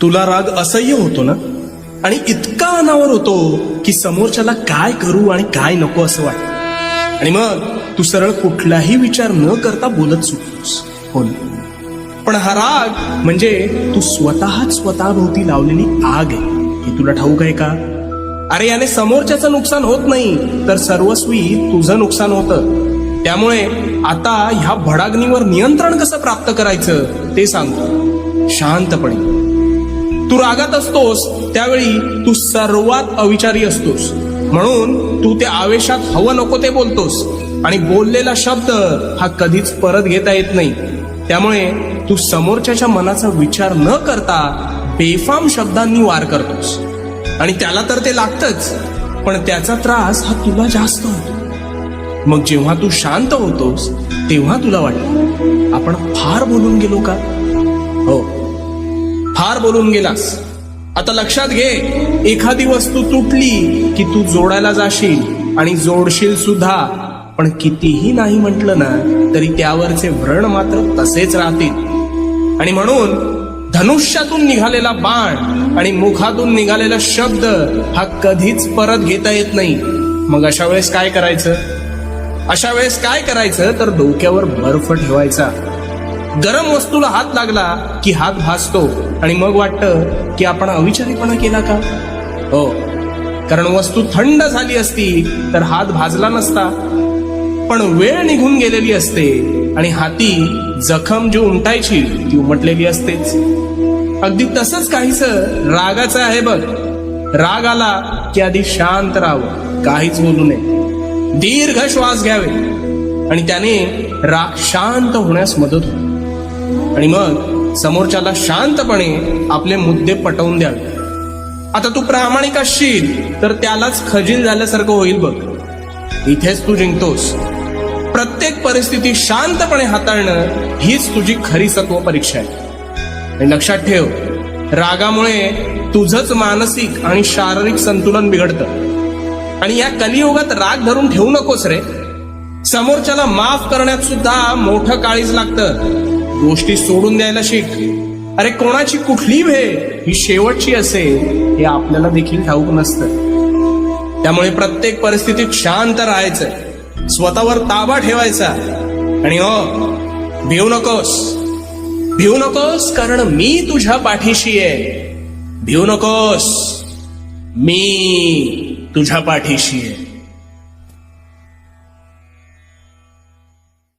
तुला राग असह्य होतो ना, आणि इतका अनावर होतो की समोरच्याला काय करू आणि काय नको असं वाटतं, आणि मग तू सरळ कुठलाही विचार न करता बोलत सुटतोस. हो ना? पण हा राग म्हणजे तू स्वतःच स्वतःभोवती लावलेली आग आहे. हे तुला ठाऊक आहे का? अरे याने समोरच्याचं नुकसान होत नाही, तर सर्वस्वी तुझं नुकसान होतं. त्यामुळे आता ह्या भडाग्नीवर नियंत्रण कसं प्राप्त करायचं ते सांगतो. शांतपणे. तू रागात असतोस त्यावेळी तू सर्वात अविचारी असतोस, म्हणून तू ते आवेशात हवं नको ते बोलतोस, आणि बोललेला शब्द हा कधीच परत घेता येत नाही. त्यामुळे तू समोरच्याच्या मनाचा विचार न करता बेफाम शब्दांनी वार करतोस, आणि त्याला तर ते लागतच, पण त्याचा त्रास हा तुला जास्त होतो. मग जेव्हा तू शांत होतोस तेव्हा तुला वाटतं आपण फार बोलून गेलो का? हो, फार बोलून गेलास. आता लक्षात घे, एखादी वस्तू तुटली की तू जोडायला जाशील आणि जोडशील सुद्धा, पण कितीही नाही म्हटलं ना तरी त्यावरचे व्रण मात्र तसेच राहतील. आणि म्हणून धनुष्यातून निघालेला बाण आणि मुखातून निघालेला शब्द हा कधीच परत घेता येत नाही. मग अशा वेळेस काय करायचं? अशा वेळेस काय करायचं तर डोक्यावर बर्फ ठेवायचा. गरम वस्तूला हात लागला की हात भाजतो, आणि मग वाटतं की आपण अविचारीपणा केला का? हो, कारण वस्तू थंड झाली असती तर हात भाजला नसता. पण वेळ निघून गेलेली असते आणि हाती जखम जी उमटायची ती उमटलेली असतेच. अगदी तसंच काहीच रागाचं आहे बघ. राग आला की आधी शांत राहावं, काहीच बोलू नये, दीर्घ श्वास घ्यावे, आणि त्याने राग शांत होण्यास मदत होते. आणि मग समोरच्याला शांतपणे आपले मुद्दे पटवून द्यावे. आता तू प्रामाणिक असशील तर त्यालाच खजील झाल्यासारखं होईल बघ. इथेच तू जिंकतोस. प्रत्येक परिस्थिती शांतपणे हाताळणं हीच तुझी खरी सत्व परीक्षा आहे. आणि लक्षात ठेव, रागामुळे तुझंच मानसिक आणि शारीरिक संतुलन बिघडतं. आणि या कलियुगात राग धरून ठेवू नकोस रे. समोरच्याला माफ करण्यात सुद्धा मोठं काळीज लागतं. गोष्टी सोडून द्यायला शिक. अरे कोणाची कुठली भेट ही शेवटची असेल हे आपल्याला देखील ठाऊक नसतं. त्यामुळे प्रत्येक परिस्थितीत शांत राहायचं, स्वतःवर ताबा ठेवायचा, आणि हो, भिवू नकोस. भिवू नकोस, कारण मी तुझ्या पाठीशी आहे. भिवू नकोस, मी तुझ्या पाठीशी आहे.